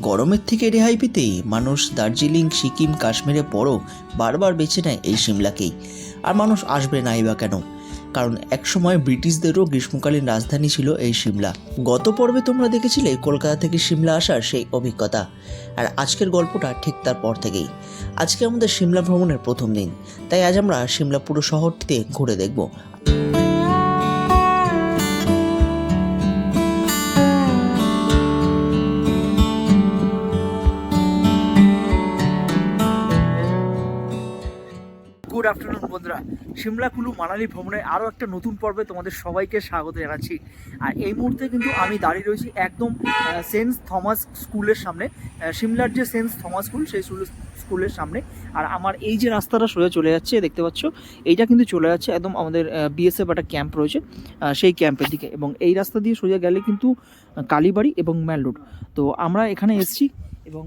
গরমের থেকে রেহাই পেতে মানুষ দার্জিলিং, সিকিম, কাশ্মীরে পরও বারবার বেছে নেয় এই সিমলাকেই। আর মানুষ আসবে নাই বা কেন? কারণ একসময় ব্রিটিশদেরও গ্রীষ্মকালীন রাজধানী ছিল এই সিমলা। গত পর্বে তোমরা দেখেছিলে কলকাতা থেকে সিমলা আসার সেই অভিজ্ঞতা, আর আজকের গল্পটা ঠিক তার পর থেকেই। আজকে আমাদের সিমলা ভ্রমণের প্রথম দিন, তাই আজ আমরা সিমলা পুরো শহরটিতে ঘুরে দেখব। গুড আফটারনুন বন্ধুরা, সিমলা কুলু মানালি ভ্রমণের আরও একটা নতুন পর্বে তোমাদের সবাইকে স্বাগত জানাচ্ছি। আর এই মুহূর্তে কিন্তু আমি দাঁড়িয়ে রয়েছি একদম সেন্ট থমাস স্কুলের সামনে। সিমলার যে সেন্ট থমাস স্কুল, সেই স্কুলের সামনে। আর আমার এই যে রাস্তাটা সোজা চলে যাচ্ছে, দেখতে পাচ্ছ, এইটা কিন্তু চলে যাচ্ছে একদম আমাদের বিএসএফ একটা ক্যাম্প রয়েছে, সেই ক্যাম্পের দিকে। এবং এই রাস্তা দিয়ে সোজা গেলে কিন্তু কালীবাড়ি এবং ম্যাল রোড। তো আমরা এখানে এসেছি এবং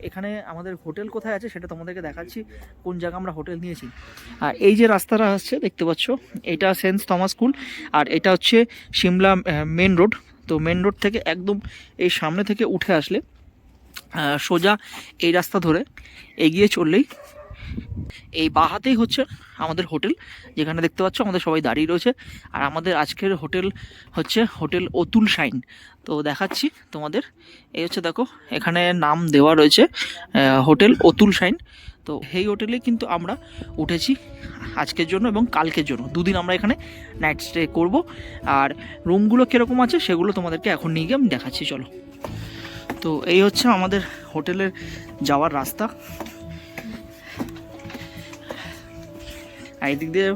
এখানে আমাদের হোটেল কোথায় আছে সেটা তোমাদেরকে দেখাচ্ছি, কোন জায়গা আমরা হোটেল নিয়েছি। আর এই যে রাস্তাটা আসছে দেখতে পাচ্ছ, এটা সেন্ট থমাস স্কুল, আর এটা হচ্ছে সিমলা মেন রোড। তো মেন রোড থেকে একদম এই সামনে থেকে উঠে আসলে সোজা এই রাস্তা ধরে এগিয়ে চললেই এই বাহাতেই হচ্ছে আমাদের হোটেল, যেখানে দেখতে পাচ্ছ আমাদের সবাই দাঁড়িয়ে রয়েছে। আর আমাদের আজকের হোটেল হচ্ছে হোটেল অতুল শাইন। তো দেখাচ্ছি তোমাদের, এই হচ্ছে দেখো, এখানে নাম দেওয়া রয়েছে হোটেল অতুল শাইন। তো এই হোটেলে কিন্তু আমরা উঠেছি আজকের জন্য এবং কালকের জন্য, দুদিন আমরা এখানে নাইট স্টে করব। আর রুমগুলো কীরকম আছে সেগুলো তোমাদেরকে এখন নিয়ে গিয়ে আমি দেখাচ্ছি, চলো। তো এই হচ্ছে আমাদের হোটেলের যাওয়ার রাস্তা। আর এদিক দিয়ে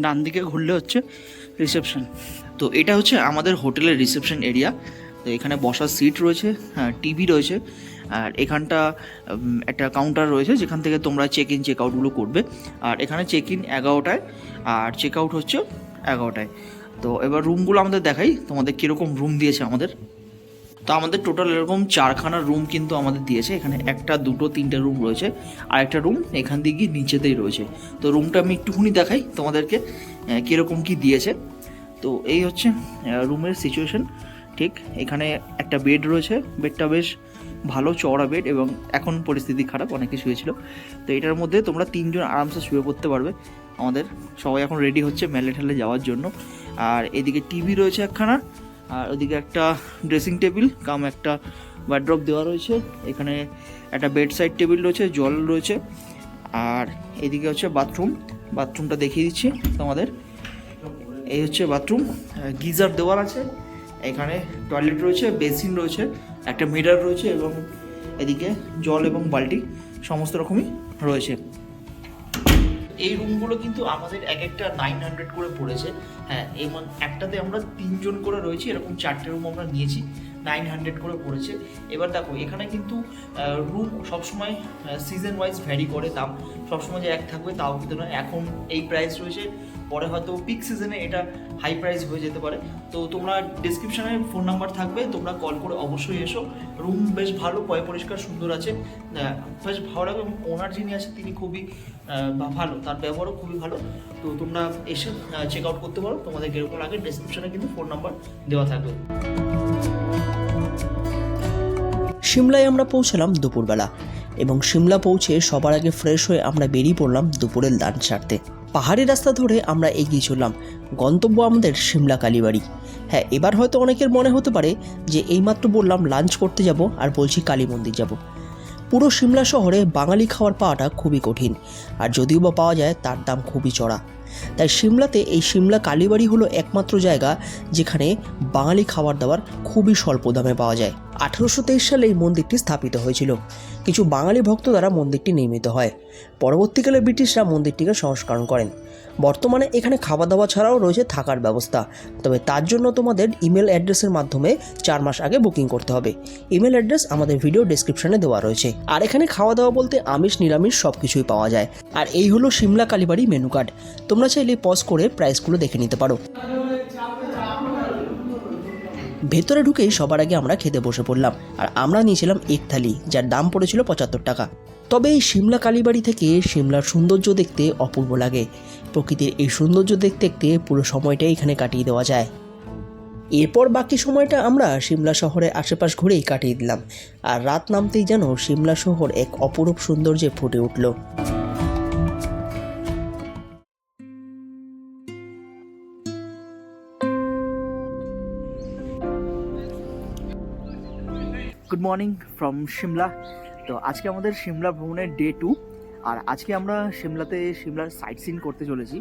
ডান দিকে ঘুরলে হচ্ছে রিসেপশন। তো এটা হচ্ছে আমাদের হোটেলের রিসেপশন এরিয়া। তো এখানে বসার সিট রয়েছে, টিভি রয়েছে, আর এখানটা একটা কাউন্টার রয়েছে যেখান থেকে তোমরা চেক ইন চেক আউটগুলো করবে। আর এখানে চেক ইন 11টায় আর চেক আউট হচ্ছে 11টায়। তো এবার রুমগুলো আমাদের দেখাই তোমাদের কীরকম রুম দিয়েছে আমাদের। তো আমাদের টোটাল এরকম 4খানা রুম কিন্তু আমাদের দিয়েছে। এখানে 1, 2, 3টে রুম রয়েছে, আর একটা রুম এখান দিয়ে গিয়ে নিচেতেই রয়েছে। তো রুমটা আমি একটুখানি দেখাই তোমাদেরকে কীরকম কি দিয়েছে। তো এই হচ্ছে রুমের সিচুয়েশন। ঠিক এখানে একটা বেড রয়েছে, বেডটা বেশ ভালো চওড়া বেড, এবং এখন পরিস্থিতি খারাপ, অনেকে শুয়েছিল। তো এটার মধ্যে তোমরা 3 জন আরামসে শুয়ে পড়তে পারবে। আমাদের সবাই এখন রেডি হচ্ছে মেলে ঠেলে যাওয়ার জন্য। আর এদিকে টিভি রয়েছে একখানা, আর ওদিকে একটা ড্রেসিং টেবিল কাম একটা ওয়ার্ড্রপ দেওয়া রয়েছে। এখানে একটা বেড সাইড টেবিল রয়েছে, জল রয়েছে। আর এদিকে হচ্ছে বাথরুমটা দেখিয়ে দিচ্ছি তোমাদের। এই হচ্ছে বাথরুম, গিজার দেওয়ার আছে, এখানে টয়লেট রয়েছে, বেসিন রয়েছে, একটা মিরার রয়েছে, এবং এদিকে জল এবং বালতি সমস্ত রকমই রয়েছে। এই রুমগুলো কিন্তু আমাদের এক একটা 900 করে পড়েছে। হ্যাঁ, এবং একটাতে আমরা 3 জন করে রয়েছি, এরকম 4টে রুম আমরা নিয়েছি, 900 করে পড়েছে। এবার দেখো, এখানে কিন্তু রুম সবসময় সিজন ওয়াইজ ভ্যারি করে, দাম সবসময় যে এক থাকবে তাও কিন্তু নয়। এখন এই প্রাইস রয়েছে, পরে হয়তো পিক সিজনে এটা হাই প্রাইস হয়ে যেতে পারে। তো তোমরা ডিসক্রিপশানে ফোন নাম্বার থাকবে, তোমরা কল করে অবশ্যই এসো। রুম বেশ ভালো, পরিষ্কার, সুন্দর আছে, বেশ ভালো লাগে। এবং ওনার যিনি আছে তিনি খুবই ভালো, তার ব্যবহারও খুবই ভালো। তো তোমরা এসে চেক আউট করতে পারো, তোমাদের যেরকম লাগে। ডিসক্রিপশানে কিন্তু ফোন নাম্বার দেওয়া থাকবে। সিমলায় আমরা পৌঁছালাম দুপুরবেলা, এবং সিমলা পৌঁছে সবার আগে ফ্রেশ হয়ে আমরা বেরিয়ে পড়লাম দুপুরের লাঞ্চ সারতে। পাহাড়ি রাস্তা ধরে আমরা এগিয়ে চললাম, গন্তব্য আমাদের সিমলা কালীবাড়ি। হ্যাঁ, এবার হয়তো অনেকের মনে হতে পারে যে এইমাত্র বললাম লাঞ্চ করতে যাব, আর বলছি কালী মন্দির যাব। পুরো সিমলা শহরে বাঙালি খাবার পাওয়াটা খুবই কঠিন, আর যদিও বা পাওয়া যায় তার দাম খুবই চড়া। তাই সিমলাতে এই সিমলা কালীবাড়ি হলো একমাত্র জায়গা যেখানে বাঙালি খাবার দাবার খুবই স্বল্প দামে পাওয়া যায়। 1823 সালে এই মন্দিরটি স্থাপিত হয়েছিল। কিছু বাঙালি ভক্ত দ্বারা মন্দিরটি নির্মিত হয়। পরবর্তীকালে ব্রিটিশরা মন্দিরটিকে সংস্করণ করেন। বর্তমানে এখানে খাওয়া দাওয়া ছাড়াও রয়েছে থাকার ব্যবস্থা, তবে তার জন্য তোমাদের ইমেল অ্যাড্রেসের মাধ্যমে 4 মাস আগে বুকিং করতে হবে। ইমেল অ্যাড্রেস আমাদের ভিডিও ডেসক্রিপশনে দেওয়া রয়েছে। আর এখানে খাওয়া দাওয়া বলতে আমিষ নিরামিষ সব কিছুই পাওয়া যায়। আর এই হলো সিমলা কালীবাড়ি মেনু কার্ড, তোমরা চাইলে পজ করে প্রাইসগুলো দেখে নিতে পারো। ভেতরে ঢুকেই সবার আগে আমরা খেতে বসে পড়লাম, আর আমরা নিয়েছিলাম এক থালি, যার দাম পড়েছিল 75 টাকা। তবে এই সিমলা কালীবাড়ি থেকে সিমলার সৌন্দর্য দেখতে অপূর্ব লাগে। প্রকৃতির এই সৌন্দর্য দেখতে দেখতে পুরো সময়টাই এখানে কাটিয়ে দেওয়া যায়। এরপর বাকি সময়টা আমরা সিমলা শহরের আশেপাশ ঘুরেই কাটিয়ে দিলাম, আর রাত নামতেই যেন সিমলা শহর এক অপরূপ সৌন্দর্যে ফুটে উঠল। Good morning from Shimla. তো আজকে আমাদের সিমলা ভ্রমণের ডে 2, আর আজকে আমরা সিমলার সাইট সিন করতে চলেছি।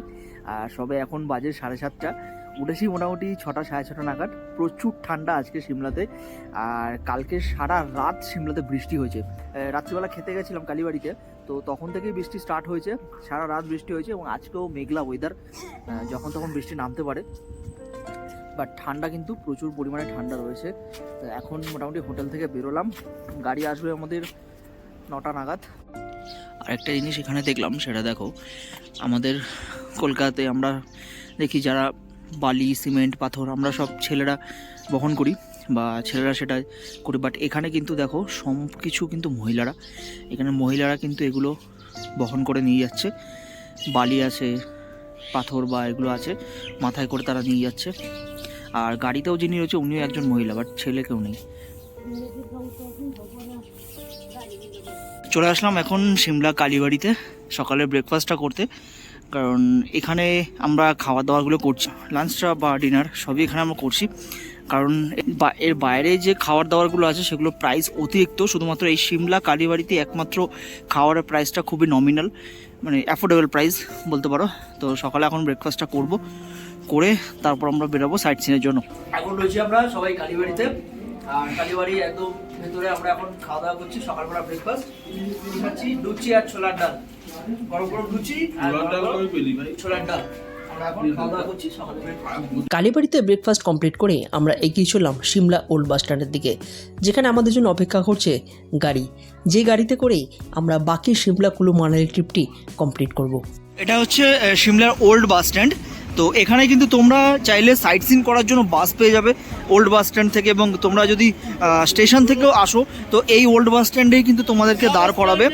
সবে এখন বাজে 7:30, উঠেছি মোটামুটি 6টা 6:30 নাগাদ। প্রচুর ঠান্ডা আজকে সিমলাতে, আর কালকে সারা রাত সিমলাতে বৃষ্টি হয়েছে। রাত্রিবেলা খেতে গেছিলাম কালীবাড়িতে, তো তখন থেকেই বৃষ্টি স্টার্ট হয়েছে, সারা রাত বৃষ্টি হয়েছে এবং আজকেও মেঘলা ওয়েদার, যখন তখন বৃষ্টি নামতে পারে। বাট ঠান্ডা কিন্তু প্রচুর পরিমাণে ঠান্ডা রয়েছে। তো এখন মোটামুটি হোটেল থেকে বেরোলাম, গাড়ি আসবে আমাদের 9টা নাগাদ। আর একটা জিনিস এখানে দেখলাম, সেটা দেখো, আমাদের কলকাতাতে আমরা দেখি যারা বালি সিমেন্ট পাথর আমরা সব ছেলেরা বহন করি বা ছেলেরা সেটা করি, বাট এখানে কিন্তু দেখো সব কিছু কিন্তু মহিলারা কিন্তু এগুলো বহন করে নিয়ে যাচ্ছে। বালি আছে, পাথর বা এগুলো আছে, মাথায় করে তারা নিয়ে যাচ্ছে। আর গাড়িতেও যিনি রয়েছে উনিও একজন মহিলা, বাট ছেলে কেউ নেই। চলে আসলাম এখন সিমলা কালীবাড়িতে সকালের ব্রেকফাস্টটা করতে, কারণ এখানে আমরা খাওয়া দাওয়াগুলো করছি, লাঞ্চটা বা ডিনার সবই এখানে আমরা করছি। কারণ এর বাইরে যে খাওয়ার দাওয়ারগুলো আছে সেগুলো প্রাইস অতিরিক্ত। শুধুমাত্র এই সিমলা কালীবাড়িতে একমাত্র খাওয়ারের প্রাইসটা খুবই নমিনাল, মানে অ্যাফোর্ডেবল প্রাইস বলতে পারো। তো সকালে এখন ব্রেকফাস্টটা করে তারপর আমরা বেরোবো সাইট সিনের জন্য। এখন রয়েছি আমরা সবাই কালীবাড়িতে, আর কালীবাড়ি একদম ভেতরে আমরা এখন খাওয়া দাওয়া করছি। সকালবেলা ব্রেকফাস্ট খাচ্ছি লুচি আর ছোলার ডাল, গরম গরম লুচি আর ছোলার ডাল। কালীবাড়িতে ব্রেকফাস্ট কমপ্লিট করে আমরা এগিয়ে চললাম সিমলা ওল্ড বাস স্ট্যান্ডের দিকে, যেখানে আমাদের জন্য অপেক্ষা করছে গাড়ি, যে গাড়িতে করেই আমরা বাকি সিমলা কুলু মানালি ট্রিপটি কমপ্লিট করব। এটা হচ্ছে সিমলার ওল্ড বাস স্ট্যান্ড। তো এখানে কিন্তু তোমরা চাইলে সাইট সিন করার জন্য বাস পেয়ে যাবে ওল্ড বাস স্ট্যান্ড থেকে, এবং তোমরা যদি স্টেশন থেকেও আসো তো এই ওল্ড বাস স্ট্যান্ডেই কিন্তু তোমাদেরকে দাঁড় করাবে।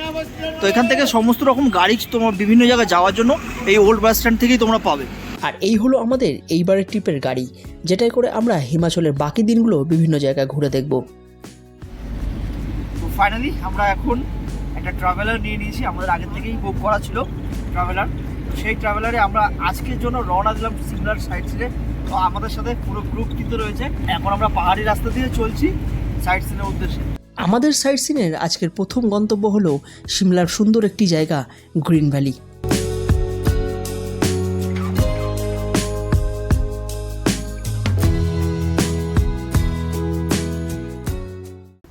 তো এখান থেকে সমস্ত রকম গাড়ি তোমার বিভিন্ন জায়গায় যাওয়ার জন্য এই ওল্ড বাস স্ট্যান্ড থেকেই তোমরা পাবে। আর এই হলো আমাদের এইবারের ট্রিপের গাড়ি, যেটাই করে আমরা হিমাচলের বাকি দিনগুলো বিভিন্ন জায়গায় ঘুরে দেখব। তো ফাইনালি আমরা এখন একটা ট্রাভেলার নিয়ে নিয়েছি, আমাদের আগের থেকেই বুক করা ছিল ট্রাভেলার। সেই ট্রাভেলারে আমরা আজকের জন্য রওনা দিলাম সিমলার সাইট সিনে। তো আমাদের সাথে পুরো গ্রুপ কিন্তু রয়েছে। এখন আমরা পাহাড়ি রাস্তা দিয়ে চলছি সাইট সিনের উদ্দেশ্যে। আমাদের সাইট সিনের আজকের প্রথম গন্তব্য হলো সিমলার সুন্দর একটি জায়গা গ্রিন ভ্যালি।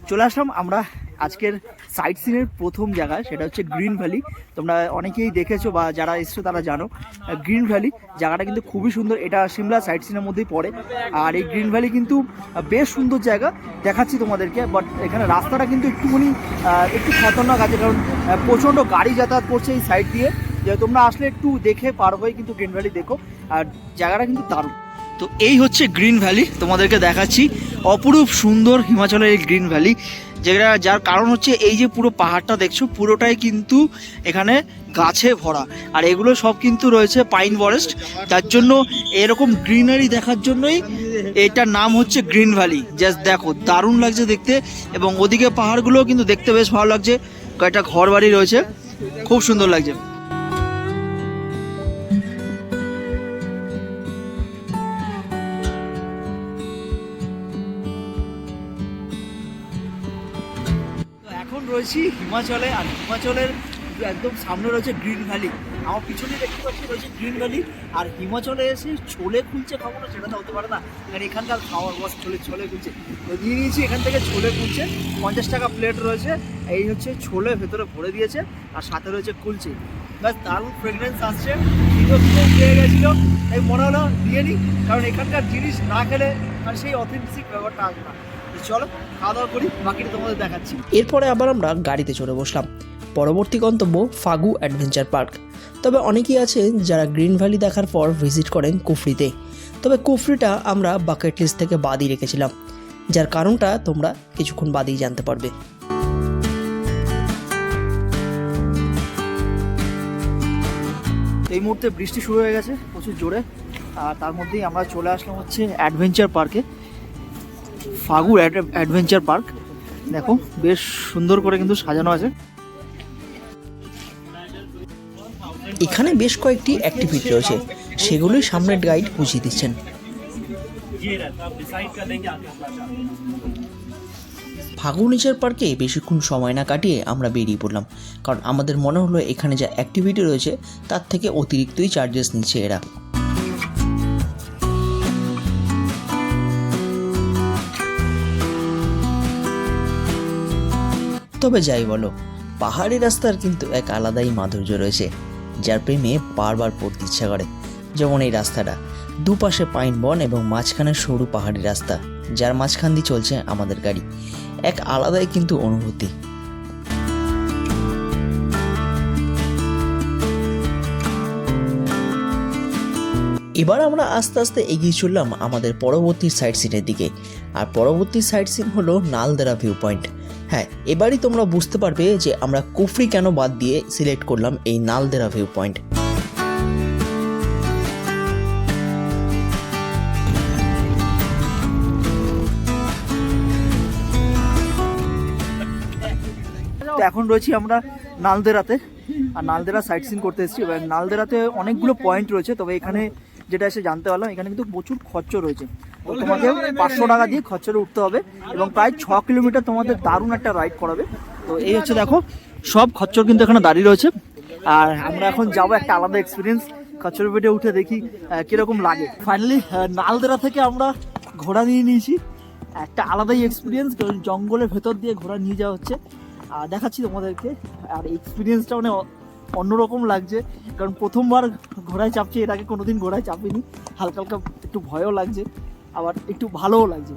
চলে আসলাম আমরা আজকের সাইট সিনের প্রথম জায়গায়, সেটা হচ্ছে গ্রিন ভ্যালি। তোমরা অনেকেই দেখেছো বা যারা এসছো তারা জানো গ্রিন ভ্যালি জায়গাটা কিন্তু খুবই সুন্দর। এটা সিমলা সাইট সিনের মধ্যেই পড়ে, আর এই গ্রিন ভ্যালি কিন্তু বেশ সুন্দর জায়গা, দেখাচ্ছি তোমাদেরকে। বাট এখানে রাস্তাটা কিন্তু একটু খতরনাক আছে, কারণ প্রচণ্ড গাড়ি যাতায়াত করছে এই সাইড দিয়ে। যে তোমরা আসলে একটু দেখে পার হয়ে কিন্তু গ্রিন ভ্যালি দেখো, আর জায়গাটা কিন্তু দারুণ। তো এই হচ্ছে গ্রিন ভ্যালি, তোমাদেরকে দেখাচ্ছি অপরূপ সুন্দর হিমাচলের এই গ্রিন ভ্যালি, যার কারণ হচ্ছে এই যে পুরো পাহাড়টা দেখছো পুরোটাই কিন্তু এখানে গাছে ভরা, আর এগুলো সব কিন্তু রয়েছে পাইন ফরেস্ট, যার জন্য এরকম গ্রিনারি দেখার জন্যই এটার নাম হচ্ছে গ্রিন ভ্যালি। জাস্ট দেখো দারুণ লাগছে দেখতে, এবং ওদিকে পাহাড়গুলোও কিন্তু দেখতে বেশ ভালো লাগছে, কয়েকটা ঘর বাড়ি রয়েছে, খুব সুন্দর লাগছে। এখন রয়েছি হিমাচলে, আর হিমাচলের একদম সামনে রয়েছে গ্রিন ভ্যালি। আমার পিছনে দেখতে পাচ্ছি রয়েছে গ্রিন ভ্যালি, আর হিমাচলে এসে ছোলে খুলছে খাবো না সেটা তো হতে পারে না, কারণ এখানকার খাওয়ার বস ছোলে খুলছে। তো নিয়ে নিয়েছি এখান থেকে ছোলে খুলছে, 50 টাকা প্লেট রয়েছে। এই হচ্ছে ছোলে ভেতরে ভরে দিয়েছে, আর সাথে রয়েছে কুলছে। ব্যাস দারুণ ফ্রেগরেন্স আসছে, পেয়ে গেছিলো, তাই মনে হলো নিয়ে নিই, কারণ এখানকার জিনিস না খেলে আর সেই অথেন্টিক ব্যাপারটা আসবে না। চলো খাওয়া দাওয়া করি, বাকিটা তোমাদের দেখাচ্ছি। এরপরে আবার আমরা গাড়িতে চড়ে বসলাম। পরবর্তী গন্তব্য ফাগু অ্যাডভেঞ্চার পার্ক। তবে অনেকেই আছে যারা গ্রিন ভ্যালি দেখার পর ভিজিট করেন কুফরিতে, তবে কুফরিটা আমরা বাকেট লিস্ট থেকে বাদই রেখেছিলাম, যার কারণটা তোমরা কিছুক্ষণ বাদেই জানতে পারবে। এই মুহূর্তে বৃষ্টি শুরু হয়ে গেছে প্রচুর জোরে, আর তার মধ্যেই আমরা চলে আসলাম হচ্ছে অ্যাডভেঞ্চার পার্কে, ফাগুর অ্যাডভেঞ্চার পার্ক। দেখো বেশ সুন্দর করে কিন্তু সাজানো আছে। এখানে বেশ কয়েকটি অ্যাক্টিভিটি রয়েছে, সেগুলোই সামনের গাইড বুঝিয়ে দিচ্ছেন। ফাগু নেচার পার্কে বেশিক্ষণ সময় না কাটিয়ে আমরা বেরিয়ে পড়লাম, কারণ আমাদের মনে হলো এখানে যা অ্যাক্টিভিটি রয়েছে তার থেকে অতিরিক্তই চার্জেস নিচ্ছে এরা। তবে যাই বলো, পাহাড়ি রাস্তার কিন্তু এক আলাদাই মাধুর্য রয়েছে, যার প্রেমে বারবার পড়তে ইচ্ছা করে। যেমন এই রাস্তাটা, দুপাশে পাইন বন এবং মাঝখানে সরু পাহাড়ি রাস্তা, যার মাঝখান দিয়ে চলছে আমাদের গাড়ি। এক আলাদাই কিন্তু অনুভূতি। এবার আমরা আস্তে আস্তে এগিয়ে চললাম আমাদের পরবর্তী সাইট সিনের দিকে। আর পরবর্তী সাইট সিন হলো নালদেরা ভিউ পয়েন্ট। হ্যাঁ, এবারই তোমরা বুঝতে পারবে যে আমরা কুফরি কেন বাদ দিয়ে সিলেক্ট করলাম এই নালদেরা ভিউ পয়েন্ট। তো এখন রয়েছি আমরা নালদেরাতে, আর নালদেরা সাইট সিন করতে এসেছি। এবার নালদেরাতে অনেকগুলো পয়েন্ট রয়েছে, তবে এখানে যেটা এসে জানতে পারলাম এখানে কিন্তু প্রচুর খরচ রয়েছে। তো তোমাকে 500 টাকা দিয়ে খরচরে উঠতে হবে এবং প্রায় 6 কিলোমিটার তোমাদের দারুণ একটা রাইড করাবে। তো এই হচ্ছে দেখো সব খরচর কিন্তু এখানে দাঁড়িয়ে রয়েছে। আর আমরা এখন যাবো একটা আলাদা এক্সপিরিয়েন্স, খরচর পেটে উঠে দেখি কীরকম লাগে। ফাইনালি নালদেরা থেকে আমরা ঘোড়া নিয়ে নিয়েছি, একটা আলাদাই এক্সপিরিয়েন্স, কারণ জঙ্গলের ভেতর দিয়ে ঘোড়া নিয়ে যাওয়া হচ্ছে। আর দেখাচ্ছি তোমাদেরকে, আর এক্সপিরিয়েন্সটা মানে অন্যরকম লাগছে, কারণ প্রথমবার ঘোড়ায় চাপছি, এর আগে কোনোদিন ঘোড়ায় চাপিনি। হালকা হালকা একটু ভয়ও লাগছে, আবার একটু ভালোও লাগছে।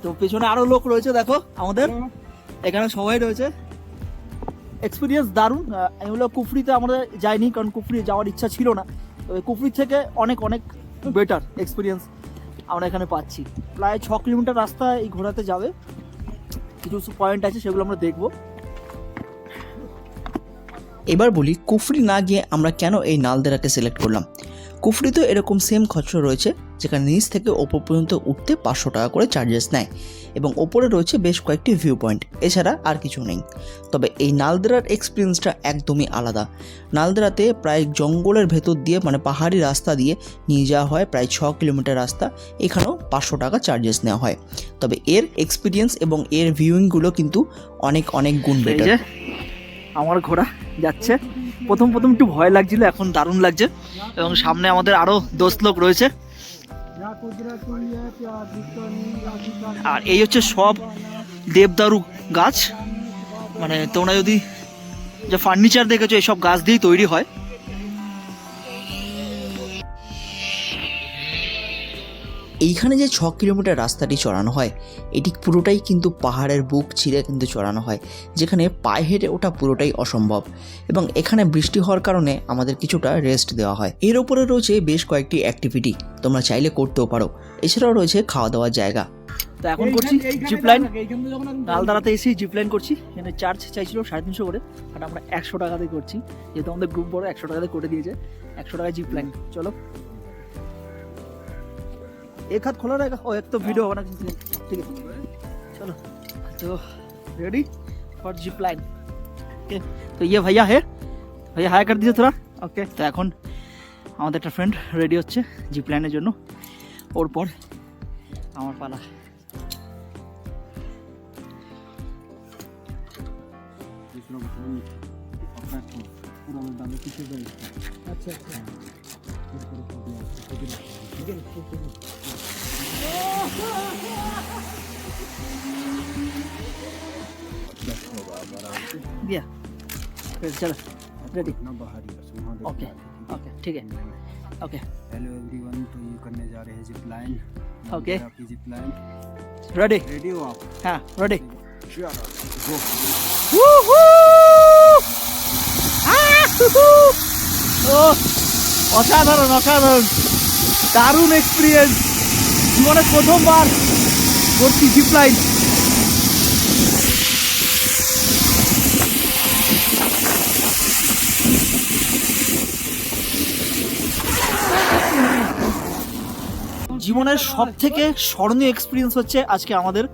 তো পেছনে আরও লোক রয়েছে, দেখো আমাদের এখানে সবাই রয়েছে। এক্সপিরিয়েন্স দারুণ। আমি হলো কুফরিতে আমরা যাইনি, কারণ কুফরি যাওয়ার ইচ্ছা ছিল না। তবে কুফরির থেকে অনেক অনেক বেটার এক্সপিরিয়েন্স আমরা এখানে পাচ্ছি। প্রায় 6 কিলোমিটার রাস্তা এই ঘোড়াতে যাবে, কিছু পয়েন্ট আছে সেগুলো আমরা দেখবো। এবার বলি কুফরি না গিয়ে আমরা কেন এই নালদেরাকে সিলেক্ট করলাম। কুফরিতেও এরকম সেম খরচ রয়েছে, যেখানে নিচ থেকে ওপর পর্যন্ত উঠতে 500 টাকা করে চার্জেস নেয় এবং ওপরে রয়েছে বেশ কয়েকটি ভিউ পয়েন্ট, এছাড়া আর কিছু নেই। তবে এই নালদেরার এক্সপিরিয়েন্সটা একদমই আলাদা। নালদেরাতে প্রায় জঙ্গলের ভেতর দিয়ে, মানে পাহাড়ি রাস্তা দিয়ে নিয়ে যাওয়া হয়, প্রায় 6 কিলোমিটার রাস্তা। এখানেও 500 টাকা চার্জেস নেওয়া হয়। তবে এর এক্সপিরিয়েন্স এবং এর ভিউইংগুলো কিন্তু অনেক অনেক গুণ বেটার। আমার ঘোড়া যাচ্ছে, প্রথম একটু ভয় লাগছিল, এখন দারুণ লাগছে। এবং সামনে আমাদের আরো দোস্ত লোক রয়েছে। আর এই হচ্ছে সব দেবদারু গাছ, মানে তোমরা যদি যে ফার্নিচার দেখেছো এইসব গাছ দিয়েই তৈরি হয়। এইখানে যে 6 কিলোমিটার রাস্তাটি চড়ানো হয়, এটি পুরোটাই কিন্তু পাহাড়ের বুক ছিঁড়ে কিন্তু চড়ানো হয়, যেখানে পায়ে হেঁটে ওঠা পুরোটাই অসম্ভব। এবং এখানে বৃষ্টি হওয়ার কারণে আমাদের কিছুটা রেস্ট দেওয়া হয়। এর ওপরে রয়েছে বেশ কয়েকটি অ্যাক্টিভিটি, তোমরা চাইলে করতেও পারো। এছাড়াও রয়েছে খাওয়া দাওয়ার জায়গা। তো এখন করছি জিপ লাইন, নালদারাতে এসে জিপ লাইন করছি। এখানে চার্জ চাইছিল 350 করে, আর আমরা 100 টাকাতে করছি, যেহেতু আমাদের গ্রুপ বড় 100 টাকাতে করে দিয়েছে। 100 টাকায় জিপ লাইন। চলো, एक हाथ खोला रहेगा और एक तो वीडियो होना, ठीक है। चलो, तो ready for zip line. Okay, तो ये भैया है, भैया हाय कर दीजिए थोड़ा। ओके, तो এখন আমাদের একটা ফ্রেন্ড রেডি হচ্ছে জিপ লাইনের জন্য, ওর পর আমার পালা। আচ্ছা আচ্ছা, दिया फिर चलो रेडी। ओके ओके, ठीक है। ओके, हेलो एवरीवन, तो ये करने जा रहे हैं जिप लाइन। ओके, आपकी जिप लाइन रेडी। रेडी हो आप? हाँ रेडी। ও অসাধারণ অসাধারণ, দারুণ এক্সপিরিয়েন্স। জীবনে প্রথমবার করছি জিপ লাইন। জীবনের সব থেকে স্মরণীয় এক্সপিরিয়েন্স হচ্ছে আজকে আমাদের,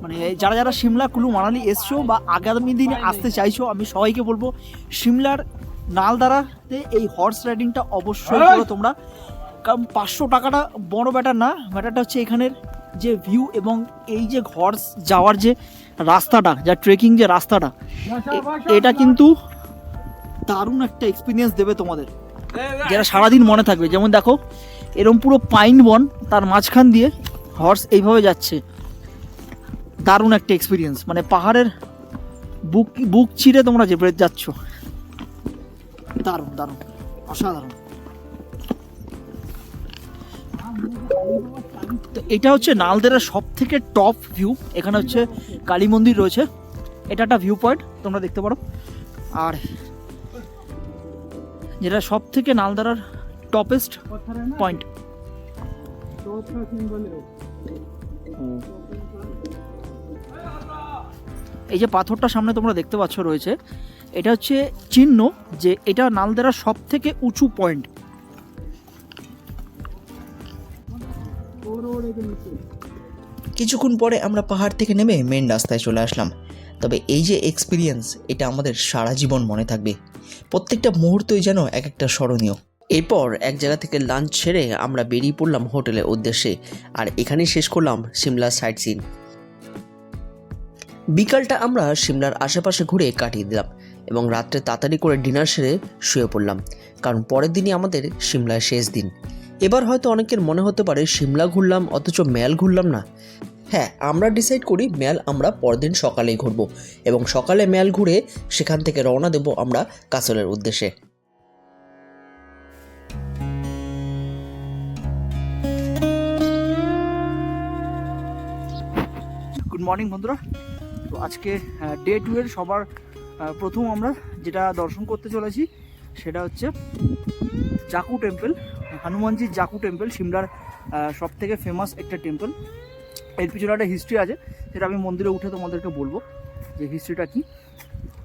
মানে যারা যারা সিমলা কুলু মানালি এসছো বা আগামী দিনে আসতে চাইছো, আমি সবাইকে বলবো সিমলার নালদারাতে এই হর্স রাইডিংটা অবশ্যই করো তোমরা। কারণ 500 টাকাটা বড় ব্যাটার না, ব্যাটারটা হচ্ছে এখানের যে ভিউ এবং এই যে হর্স যাওয়ার যে রাস্তাটা, যা ট্রেকিং যে রাস্তাটা, এটা কিন্তু দারুণ একটা এক্সপিরিয়েন্স দেবে তোমাদের, যেটা সারাদিন মনে থাকবে। যেমন দেখো এরম পুরো পাইন বন, তার মাঝখান দিয়ে হর্স এইভাবে যাচ্ছে, দারুণ একটা এক্সপিরিয়েন্স। মানে পাহাড়ের বুক চিরে তোমরা যে যাচ্ছ, দারুণ দারুণ অসাধারণ। তো এটা হচ্ছে নালদেরার সব থেকে টপ ভিউ। এখানে হচ্ছে কালী মন্দির রয়েছে, এটা একটা ভিউ পয়েন্ট তোমরা দেখতে পারো। আর যেটা সব থেকে নালদারার টপেস্ট পয়েন্ট, এই যে পাথরটা সামনে তোমরা দেখতে পাচ্ছ রয়েছে, এটা হচ্ছে চিহ্ন যে এটা নালদেরার সব থেকে উঁচু পয়েন্ট। কিছুক্ষণ পরে আমরা পাহাড় থেকে নেমে মেন রাস্তায় চলে আসলাম। তবে এই যে এক্সপিরিয়েন্স, এটা আমাদের সারা জীবন মনে থাকবে। প্রত্যেকটা মুহূর্তই যেন এক একটা স্মরণীয়। এরপর এক জায়গা থেকে লাঞ্চ সেরে আমরা বেরিয়ে পড়লাম হোটেলের উদ্দেশ্যে, আর এখানেই শেষ করলাম সিমলার সাইট সিন। বিকালটা আমরা সিমলার আশেপাশে ঘুরে কাটিয়ে দিলাম এবং রাত্রে তাড়াতাড়ি করে ডিনার সেরে শুয়ে পড়লাম, কারণ পরের দিনই আমাদের সিমলার শেষ দিন। এবার হয়তো অনেকের মনে হতে পারে সিমলা ঘুরলাম অথচ ম্যাল ঘুরলাম না। হ্যাঁ, আমরা ডিসাইড করি ম্যাল আমরা পরের দিন সকালেই ঘুরব এবং সকালে ম্যাল ঘুরে সেখান থেকে রওনা দেব আমরা কাসলের উদ্দেশ্যে। গুড মর্নিং বন্ধুরা। তো আজকে ডে 2 এর সবার প্রথম আমরা যেটা দর্শন করতে চলেছি সেটা হচ্ছে জাকু টেম্পল, হনুমানজির জাকু টেম্পল, সিমলার সব থেকে ফেমাস একটা টেম্পল। এর পিছনে একটা হিস্ট্রি আছে, সেটা আমি মন্দিরে উঠে তোমাদেরকে বলবো যে হিস্ট্রিটা কী।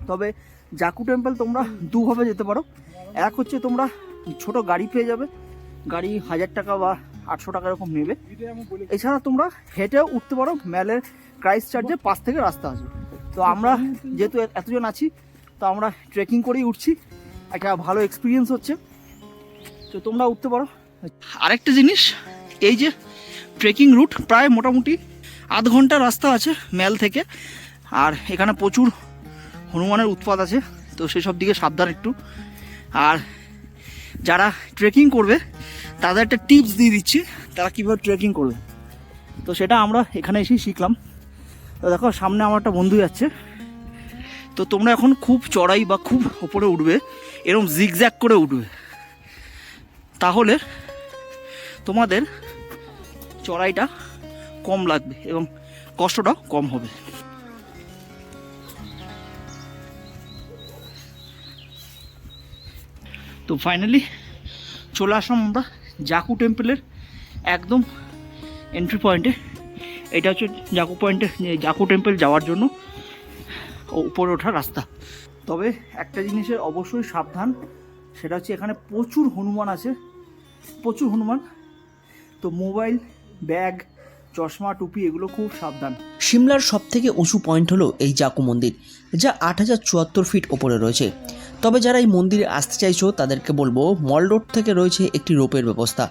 তবে জাকু টেম্পল তোমরা দুভাবে যেতে পারো। এক হচ্ছে তোমরা ছোট গাড়ি পেয়ে যাবে, গাড়ি 1000 টাকা বা 800 টাকা এরকম নেবে। এছাড়া তোমরা হেঁটেও উঠতে পারো, ম্যালের ক্রাইস্ট চার্চে পাশ থেকে রাস্তা আছে। তো আমরা যেহেতু এতজন আছি, তো আমরা ট্রেকিং করেই উঠছি, একটা ভালো এক্সপিরিয়েন্স হচ্ছে, তো তোমরা উঠতে পারো। আরেকটা জিনিস, এই যে ট্রেকিং রুট প্রায় মোটামুটি আধ ঘন্টা রাস্তা আছে ম্যাল থেকে, আর এখানে প্রচুর হনুমানের উৎপাত আছে, তো সেসব দিকে সাবধান একটু। আর যারা ট্রেকিং করবে তাদের একটা টিপস দিয়ে দিচ্ছি, তারা কীভাবে ট্রেকিং করবে, তো সেটা আমরা এখানে এসেই শিখলাম। তো দেখো সামনে আমার একটা বন্ধু যাচ্ছে। তো তোমরা এখন খুব চড়াই বা খুব উপরে উঠবে, এরকম জিগজ্যাগ করে উঠবে, তাহলে তোমাদের চড়াইটা কম লাগবে এবং কষ্টটাও কম হবে। তো ফাইনালি চলে আসলাম আমরা জাকু টেম্পলের একদম এন্ট্রি পয়েন্টে। এটা হচ্ছে জাকু টেম্পল যাওয়ার জন্য উপরে ওঠার রাস্তা। তবে একটা জিনিসের অবশ্যই সাবধান, সেটা হচ্ছে এখানে প্রচুর হনুমান আছে, প্রচুর হনুমান। তো মোবাইল, ব্যাগ, চশমা, টুপি এগুলো খুব সাবধান। সিমলার সব থেকে উঁচু পয়েন্ট হলো এই জাকু মন্দির, যা 8074 ফিট ওপরে রয়েছে। তবে যারা এই মন্দিরে আসতে চাইছো তাদেরকে বলবো, মল রোড থেকে রয়েছে একটি রোপের ব্যবস্থা,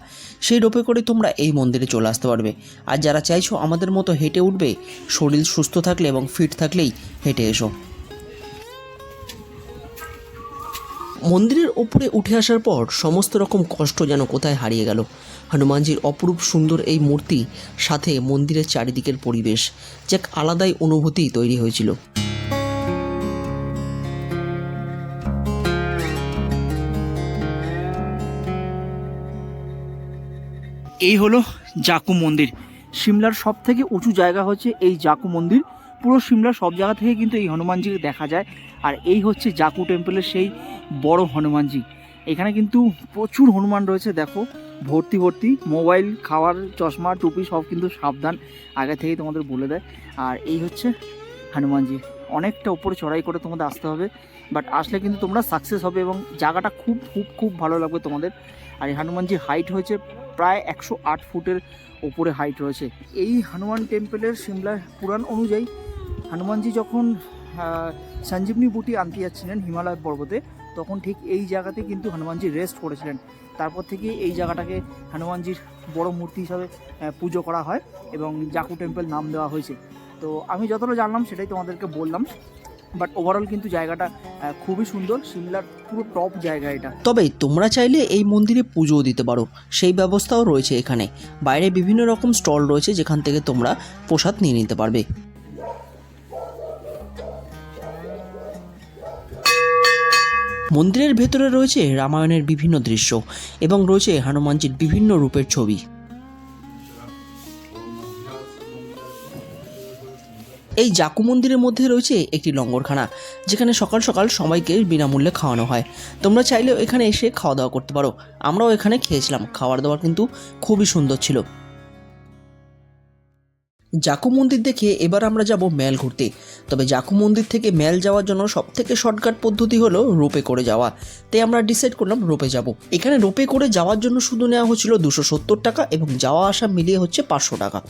সেই রোপে করে তোমরা এই মন্দিরে চলে আসতে পারবে। আর যারা চাইছো আমাদের মতো হেঁটে উঠবে, শরীর সুস্থ থাকলে এবং ফিট থাকলেই হেঁটে এসো। মন্দিরের ওপরে উঠে আসার পর সমস্ত রকম কষ্ট যেন কোথায় হারিয়ে গেল। হনুমানজির অপরূপ সুন্দর এই মূর্তি, সাথে মন্দিরের চারিদিকের পরিবেশ, যা আলাদাই অনুভূতি তৈরি হয়েছিল। এই হলো জাকু মন্দির। সিমলার সব থেকে উঁচু জায়গা হচ্ছে এই জাকু মন্দির। পুরো সিমলার সব জায়গা থেকে কিন্তু এই হনুমানজিকে দেখা যায়। আর এই হচ্ছে জাকু টেম্পলের সেই বড় হনুমানজি। এখানে কিন্তু প্রচুর হনুমান রয়েছে, দেখো ভর্তি ভর্তি। মোবাইল, খাওয়ার, চশমা, টুপি সব কিন্তু সাবধান, আগে থেকেই তোমাদের বলে দেয়। আর এই হচ্ছে হনুমানজি। অনেকটা উপরে চড়াই করে তোমাদের আসতে হবে, বাট আসলে কিন্তু তোমরা সাকসেস হবে এবং জায়গাটা খুব খুব খুব ভালো লাগবে তোমাদের। আর এই হনুমানজির হাইট হয়েছে প্রায় 108 ফুটের উপরে হাইট রয়েছে। এই হনুমান টেম্পলের সিমলার পুরাণ অনুযায়ী হনুমানজি যখন সঞ্জীবনী বুটি আনতে যাচ্ছিলেন হিমালয় পর্বতে, তখন ঠিক এই জায়গাতে কিন্তু হনুমানজি রেস্ট করেছিলেন। তারপর থেকে এই জায়গাটাকে হনুমানজির বড় মূর্তি হিসাবে পুজো করা হয় এবং জাকু টেম্পল নাম দেওয়া হয়েছে। তো আমি যতটা জানলাম সেটাই তোমাদেরকে বললাম, বাট ওভারঅল কিন্তু জায়গাটা খুবই সুন্দর, সিমলার পুরো টপ জায়গা এটা। তবে তোমরা চাইলে এই মন্দিরে পুজোও দিতে পারো, সেই ব্যবস্থাও রয়েছে এখানে। বাইরে বিভিন্ন রকম স্টল রয়েছে যেখান থেকে তোমরা প্রসাদ নিয়ে নিতে পারবে। মন্দিরের ভেতরে রয়েছে রামায়ণের বিভিন্ন দৃশ্য এবং রয়েছে হনুমানজির বিভিন্ন রূপের ছবি। এই জাকু মন্দিরের মধ্যে রয়েছে একটি লঙ্গরখানা, যেখানে সকাল সকাল সবাইকে বিনামূল্যে খাওয়ানো হয়। তোমরা চাইলেও এখানে এসে খাওয়া দাওয়া করতে পারো। আমরাও এখানে খেয়েছিলাম, খাওয়ার দাওয়ার কিন্তু খুবই সুন্দর ছিল। জাকু মন্দির দেখে এবার আমরা যাব ম্যাল ঘুরতে। তবে জাকু মন্দির থেকে ম্যাল যাওয়ার জন্য সবথেকে শর্টকাট পদ্ধতি হলো রোপে করে যাওয়া। তাই আমরা ডিসাইড করলাম রোপে যাব। এখানে রোপে করে যাওয়ার জন্য শুধু নেওয়া হচ্ছিল 270 টাকা এবং যাওয়া আসা মিলিয়ে হচ্ছে 500 টাকা।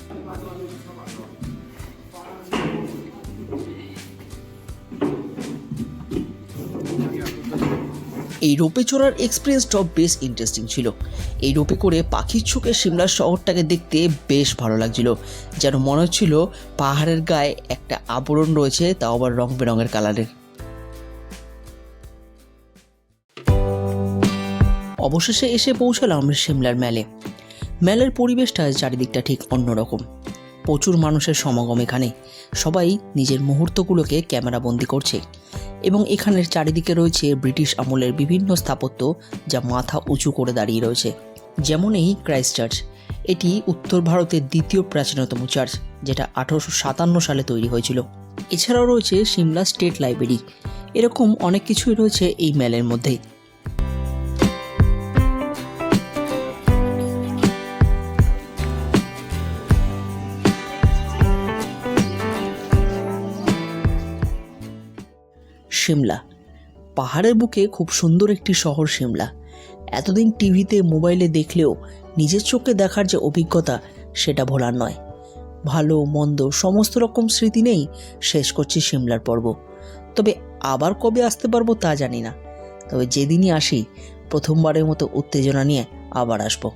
এই রোপে চড়ার এক্সপিরিয়েন্সটাও বেশ ইন্টারেস্টিং ছিল। এই রোপে করে পাখির চোখে সিমলা শহরটাকে দেখতে বেশ ভালো লাগছিল, যেন মনে হচ্ছিল পাহাড়ের গায়ে একটা আবরণ রয়েছে, তাও আবার রং বেরঙের কালারের। অবশেষে এসে পৌঁছালাম সিমলার ম্যালে। ম্যালের পরিবেশটা চারিদিকটা ঠিক অন্যরকম। প্রচুর মানুষের সমাগম এখানে, সবাই নিজের মুহূর্তগুলোকে ক্যামেরাবন্দি করছে এবং এখানের চারিদিকে রয়েছে ব্রিটিশ আমলের বিভিন্ন স্থাপত্য যা মাথা উঁচু করে দাঁড়িয়ে রয়েছে। যেমন এই ক্রাইস্ট চার্চ, এটি উত্তর ভারতের দ্বিতীয় প্রাচীনতম চার্চ, যেটা 1857 সালে তৈরি হয়েছিল। এছাড়াও রয়েছে সিমলা স্টেট লাইব্রেরি। এরকম অনেক কিছুই রয়েছে এই ম্যালের মধ্যে। সিমলা পাহাড়ের বুকে খুব সুন্দর একটি শহর সিমলা। এতদিন টিভিতে মোবাইলে দেখলেও নিজের চোখে দেখার যে অভিজ্ঞতা সেটা ভোলার নয়। ভালো মন্দ সমস্ত রকম স্মৃতি নেই শেষ করছি সিমলার পর্ব। তবে আবার কবে আসতে পারবো তা জানি না, তবে যেদিনই আসি প্রথমবারের মতো উত্তেজনা নিয়ে আবার আসবো।